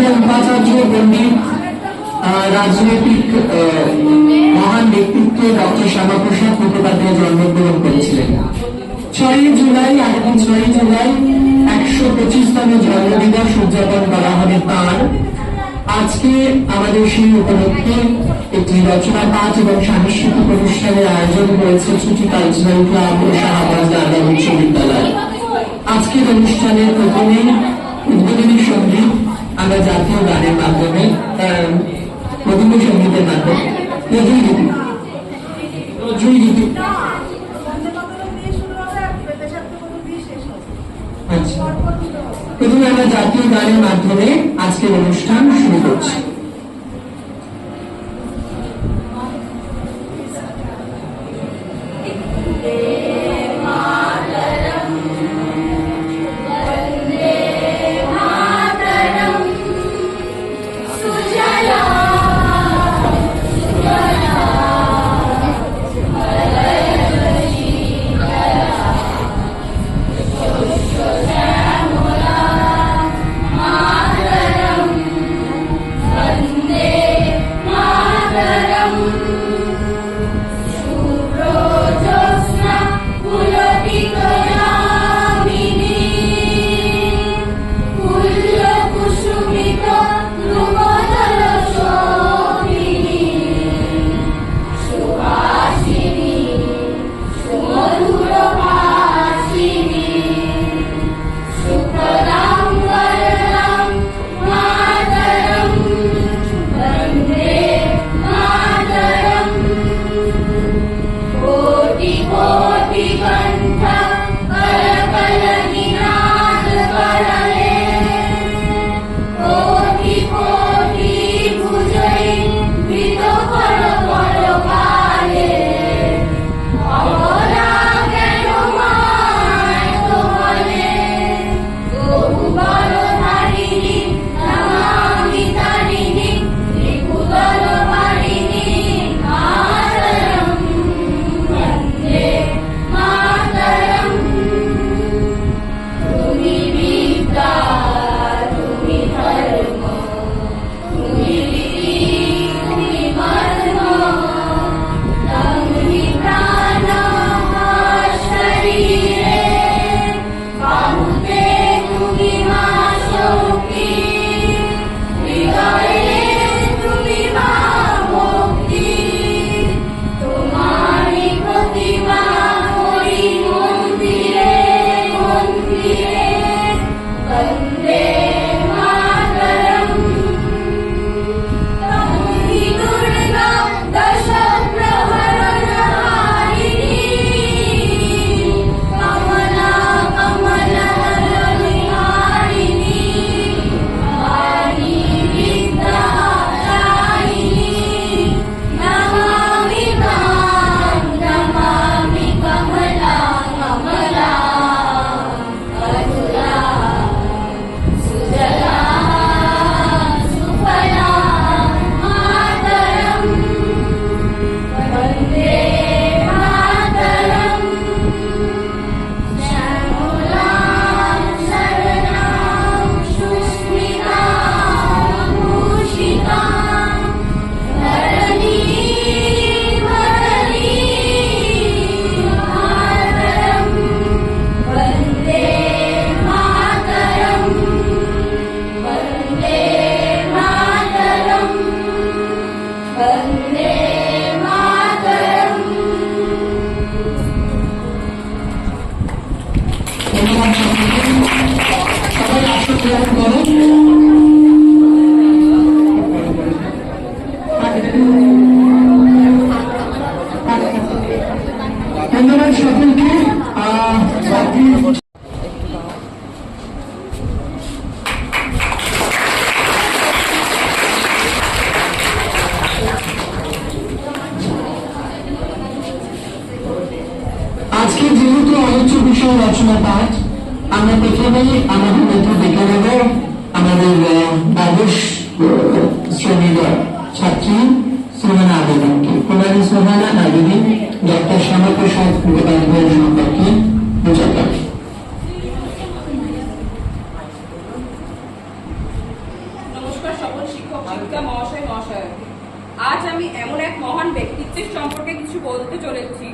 ছিলেন উপাচার্য পণ্ডিত রাজনৈতিক মহান ব্যক্তিত্ব ডক্টর শ্যামাপ্রসাদ মুখোপাধ্যায় জন্মগ্রহণ করেছিলেন। 6 জুলাই, আগামী 6 জুলাই 125তম জন্মদিবস উদযাপন করা হবে তাঁর। আজকে আমাদের সেই উপলক্ষে একটি রচনা পাঠ এবং সাংস্কৃতিক অনুষ্ঠানের আয়োজন করেছে ছুটি কালচারাল ক্লাব ও শাহবাজ আদা উচ্চ বিদ্যালয়। আজকের অনুষ্ঠানের উদ্বোধনী সঙ্গীত আমরা জাতীয় গানের মাধ্যমে রবীন্দ্রসঙ্গীতের মাধ্যমে নজরুল গীতি আচ্ছা, প্রথমে আমরা জাতীয় গানের মাধ্যমে আজকের অনুষ্ঠান শুরু করছি। ধন্যবাদ সকলকে। আজকে যেহেতু আলোচ্য বিষয় রচনা পাঠ, আমরা প্রথমেই আমাদের মধ্যে দেখে নেব আমাদের দ্বাদশ শ্রেণীর ছাত্রী সোহানা আবেদনকে। কুমারী সোহানা আবেদন ডক্টর শ্যামাপ্রসাদ মুখোপাধ্যায়ের সম্পর্কে বোঝাতে। নমস্কার। নমস্কার সকল শিক্ষক শিক্ষিকা মহাশয় মহাশয়। আজ আমি এমন এক মহান ব্যক্তিত্বের সম্পর্কে কিছু বলতে চলেছি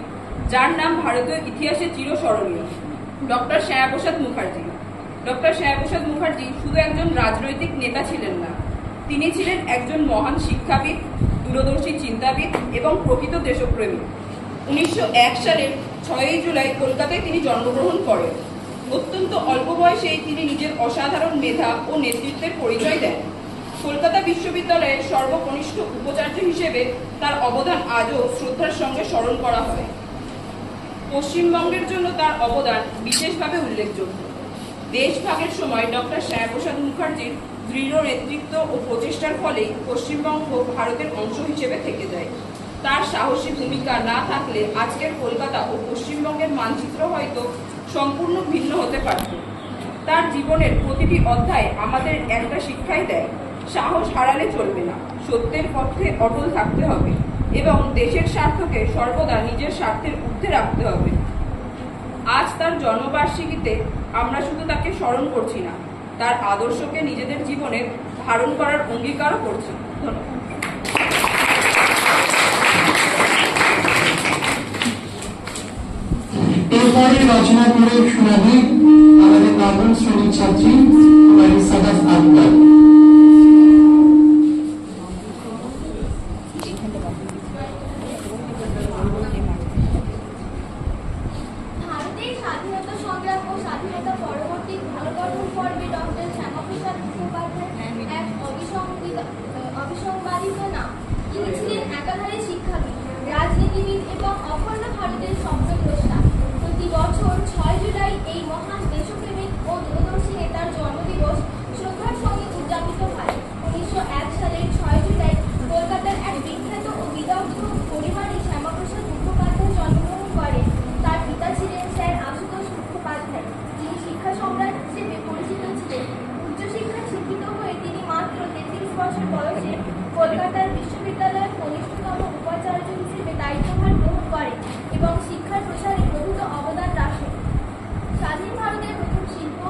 যার নাম ভারতীয় ইতিহাসে চিরস্মরণীয়, ডক্টর শ্যামাপ্রসাদ মুখার্জি। ডক্টর শ্যামাপ্রসাদ মুখার্জি শুধু একজন রাজনৈতিক নেতা ছিলেন না, তিনি ছিলেন একজন মহান শিক্ষাবিদ, দূরদর্শী চিন্তাবিদ এবং প্রকৃত দেশপ্রেমী। 1901 সালের 6ই জুলাই কলকাতায় তিনি জন্মগ্রহণ করেন। অত্যন্ত অল্প বয়সেই তিনি নিজের অসাধারণ মেধা ও নেতৃত্বের পরিচয় দেন। কলকাতা বিশ্ববিদ্যালয়ের সর্বকনিষ্ঠ উপাচার্য হিসেবে তার অবদান আজও শ্রদ্ধার সঙ্গে স্মরণ করা হয়। পশ্চিমবঙ্গের জন্য তার অবদান বিশেষভাবে উল্লেখযোগ্য। দেশভাগের সময় ডক্টর শ্যামাপ্রসাদ মুখার্জির দৃঢ় নেতৃত্ব ও প্রচেষ্টার ফলেই পশ্চিমবঙ্গ ভারতের অংশ হিসেবে থেকে যায়। তার সাহসী ভূমিকা না থাকলে আজকের কলকাতা ও পশ্চিমবঙ্গের মানচিত্র হয়তো সম্পূর্ণ ভিন্ন হতে পারত। তার জীবনের প্রতিটি অধ্যায় আমাদের একটা শিক্ষাই দেয়, সাহস হারালে চলবে না, সত্যের পথে অটল থাকতে হবে এবং দেশের স্বার্থকে সর্বদা নিজের স্বার্থের ঊর্ধ্বে রাখতে হবে। আজ তার জন্মবার্ষিকীতে আমরা শুধু তাকে স্মরণ করছি না, তার আদর্শকে নিজেদের জীবনে ধারণ করার অঙ্গীকারও করছি। ধন্যবাদ। এরপরে রচনা করে শোনাবে আমাদের নবম শ্রেণীর ছাত্রী কুমারী সাদাফ আক্তার। ভারতের স্বাধীনতা সংগ্রাম ও স্বাধীনতা পরবর্তী ভারতগঠন পর্বে ডক্টর শ্যামাপ্রসাদ মুখোপাধ্যায় এক অবিসংবাদিত নাম। তিনি ছিলেন একাধারে শিক্ষাবিদ, রাজনীতিবিদ এবং অখণ্ড ভারতের স্বপ্নদ্রষ্টা। প্রতি বছর 6 জুলাই এই মহান দেশপ্রেমিক ও দূরদর্শী নেতার জন্মদিবস শ্রদ্ধার সঙ্গে উদযাপিত হয়। 1901 সালের 6 জুলাই কলকাতার এক বিখ্যাত ও বিদগ্ধ পরিবারে শ্যামাপ্রসাদ মুখোপাধ্যায় জন্মগ্রহণ করেন। তার পিতা ছিলেন স্যার আশুতোষ মুখোপাধ্যায়। তিনি শিক্ষা সম্রাট হিসেবে পরিচিত ছিলেন। উচ্চশিক্ষায় শিক্ষিত হয়ে তিনি মাত্র 33 বছর বয়সে কলকাতার বিশ্ববিদ্যালয়ের কনিষ্ঠতম উপাচার্য হিসেবে দায়িত্বভার গ্রহণ করেন এবং শিক্ষার প্রসারে প্রভূত অবদান রাখেন। স্বাধীন ভারতের প্রথম শিল্প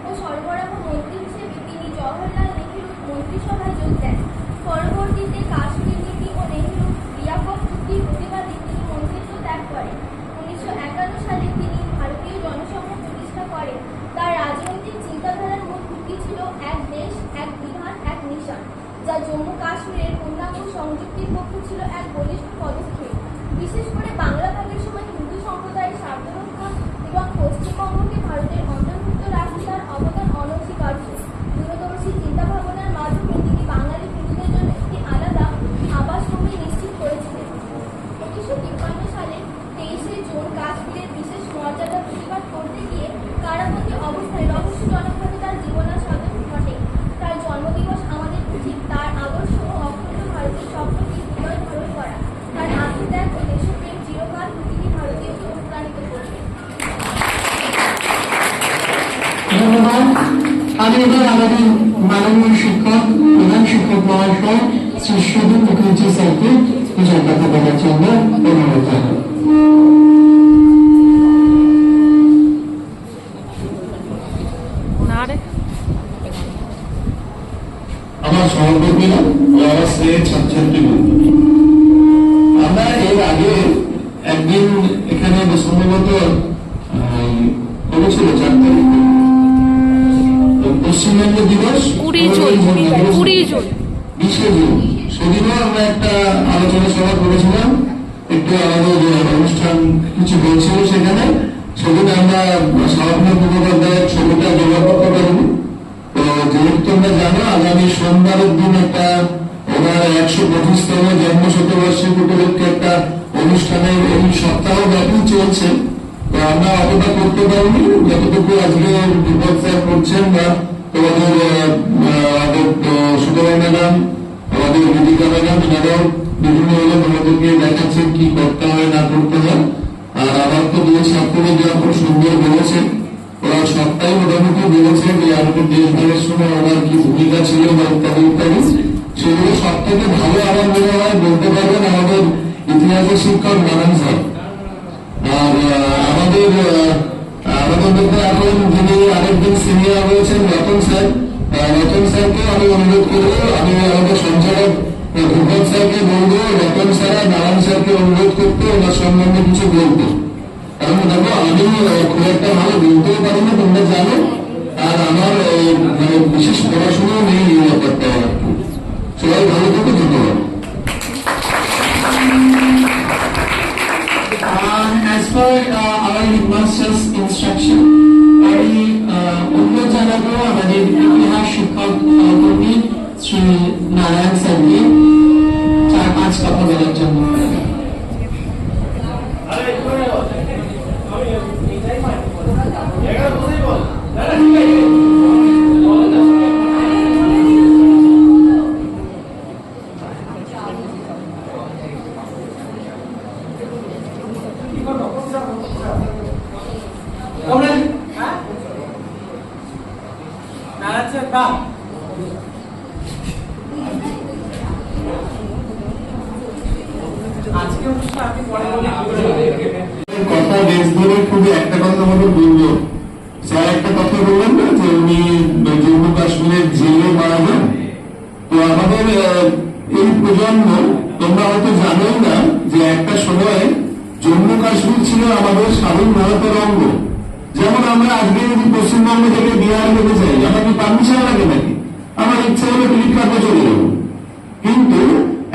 ও সরবরাহ মন্ত্রী হিসেবে তিনি জওহরলাল নেহরুর মন্ত্রিসভায় যোগ দেন। পরবর্তীতে কাশ্মীর নীতি ও নেহরুর লিয়াকত চুক্তির প্রতিবাদে তিনি মন্ত্রিত্ব ত্যাগ করেন। 1951 সালে তিনি ভারতীয় জনসংঘ প্রতিষ্ঠা করেন। তার রাজনৈতিক চিন্তাধারার মূল ভিত্তি ছিল এক দেশ, এক বিধান, এক মিশন, যা জম্মু কাশ্মীরের পূর্ণাঙ্গ সংযুক্তির পক্ষে ছিল এক বলিষ্ঠ পদক্ষেপ। বিশেষ করে বাংলা ভাগের সময় হিন্দু সম্প্রদায়ের স্বার্থ রক্ষা এবং পশ্চিমবঙ্গকে ভারতের অন্তর্ভুক্ত রাখতে তার অবদান অনস্বীকার্য। দূরদর্শী চিন্তাভাবনার মাধ্যমে তিনি বাঙালি হিন্দুদের জন্য একটি আলাদা আবাসভূমি নিশ্চিত করেছিলেন। 1953 সালে 23শে জুন কাশ্মীরের বিশেষ মর্যাদা প্রতিবাদ করতে গিয়ে কারাবন্দী অবস্থায় রহস্যজনকভাবে তার জীবনাস্বাদন ঘটে। তার জন্মদিবস আমাদের উচিত তার আদর্শ ও অখণ্ড ভারতের স্বপ্নকে হৃদয় ধারণ করা। তার আত্মত্যাগ ও দেশপ্রেম চিরকাল প্রতিটি ভারতীয়কে অনুপ্রাণিত করবে। ধন্যবাদ। আমি এবার আমাদের মাননীয় শিক্ষক, প্রধান শিক্ষক মহাশয় শ্রী সুদীপ মুখার্জি স্যারকে কিছু কথা বলার জন্য অনুরোধ জানাই। আমার সহকর্মীরা ও আমার স্নেহের ছাত্রছাত্রী বন্ধু, আমরা এর আগে একদিন এখানে সম্ভবত করেছিল 4 তারিখ পশ্চিমবঙ্গ দিবস 20 জুন, সেদিনও আমরা একটা আলোচনা সভা করেছিলাম। একটু আমাদের অনুষ্ঠান কিছু হয়েছিল সেখানে। সেদিন আমরা শ্যামাপ্রসাদ মুখোপাধ্যায়ের ছবিটা জোগাড় করতে পারিনি। তো যেহেতু তোমরা জানো, আগামী সোমবারের দিন একটা ওনার 125তম জন্ম শতবার্ষিকী উপলক্ষে একটা অনুষ্ঠানের এই সপ্তাহ ব্যাপী চলছে। তো আমরা অতটা করতে পারিনি, যতটুকু আজকে বিপদ স্যার করছেন বা তোমাদের সুতরাং ম্যাডাম, আমাদের বিদিকা ম্যাডাম, এনারাও বিভিন্ন ভাবে তোমাদেরকে দেখাচ্ছেন কি করতে হয় না করতে হয়। আর আমার তো দুই ছাত্ররা যা খুব সুন্দর বলেছে, ওরা সবটাই মোটামুটি বলেছে যে আমাদের দেশভাগের সময় ওনার কি ভূমিকা ছিল বা ইত্যাদি ইত্যাদি। সেগুলো সব থেকে ভালো আমার মনে হয় বলতে পারবেন আমাদের ইতিহাসের শিক্ষক নারায়ণ স্যার। আর আমাদের মধ্যে এখন যিনি আরেকদিন সিনিয়র রয়েছেন রতন স্যার, রতন স্যারকে আমি অনুরোধ করবো, আমি আমাদের সঞ্চালক ভূপত স্যারকে বলবো রতন স্যার নারায়ণ স্যারকে অনুরোধ করতে ওনার সম্বন্ধে কিছু বলবো। কারণ দেখো আমি খুব একটা ভালো বলতেও পারি না, তোমরা জানো, আর আমার মানে বিশেষ পড়াশোনাও নেই এই ব্যাপারটা। সবাই ভালো থাকো, ধন্যবাদ। As per our headmaster's instruction, আমি অনুরোধ জানাবো আমাদের ইতিহাস শিক্ষক কর্মী শ্রী নারায়ণ স্যারকে 4-5 কথা বলার জন্য। কথা বেশ ধরে খুবই একটা কথা আমাকে বলবো, স্যার একটা কথা বললেন না যে উনি জম্মু কাশ্মীরের জেলে মারা যান। তো আমাদের এই প্রজন্ম, তোমরা হয়তো জানোই না যে একটা সময় জম্মু কাশ্মীর ছিল আমাদের স্বাধীন ভারতের অঙ্গ। যেমন আমরা আজকে যদি পশ্চিমবঙ্গ থেকে বিহার যেতে চাই, আমার কি পারমিশন লাগে নাকি? আমার ইচ্ছা হলে ক্লিক কাটে চলে যাবো। কিন্তু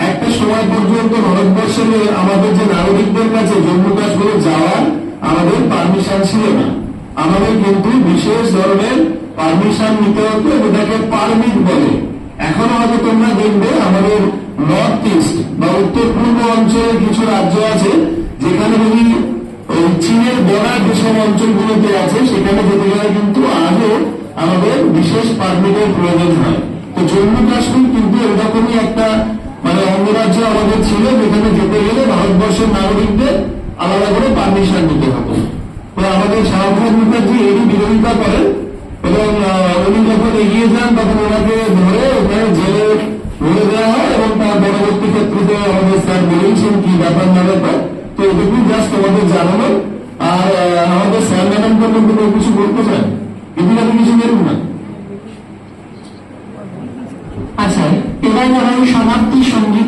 একটা সময় পর্যন্ত ভারতবর্ষে আমাদের যে নাগরিকদের কাছে জম্মু কাশ্মীরে যাওয়ার আমাদের পারমিশন ছিল না। আমাদের কিন্তু বিশেষ ধরনের পারমিশন নিতে হতো, এটাকে পারমিট বলে। এখনো হয়তো তোমরা দেখবে আমাদের নর্থ ইস্ট বা উত্তর পূর্ব অঞ্চলে কিছু রাজ্য আছে যেখানে যদি চীনের বর্ডার যেসব অঞ্চলগুলোতে আছে সেখানে যেতে গেলে কিন্তু আজও আমাদের বিশেষ পারমিটের প্রয়োজন হয়। তো জম্মু কাশ্মীর কিন্তু এরকমই একটা মানে অঙ্গরাজ্য আমাদের ছিল, যেখানে যেতে গেলে ভারতবর্ষের নাগরিকদের আলাদা করে পারমিশন নিতে হতো। তো আমাদের শ্যামাপ্রসাদ মুখার্জি এরই বিরোধিতা করেন এবং উনি যখন এগিয়ে যান তখন ওনাকে ধরে ওখানে জেলে ভরে দেওয়া হয় এবং তার পরবর্তী ক্ষেত্রে আমাদের স্যার বলেছেন কি ব্যাপার না ব্যাপার। তো এটুকু জাস্ট তোমাদের জানানো। আর আমাদের স্যার ম্যাডাম কিন্তু কিছু বলতে চান, কিন্তু আপনি কিছু বলুন না। আচ্ছা, এবার আমার সমাপ্তি সঙ্গীত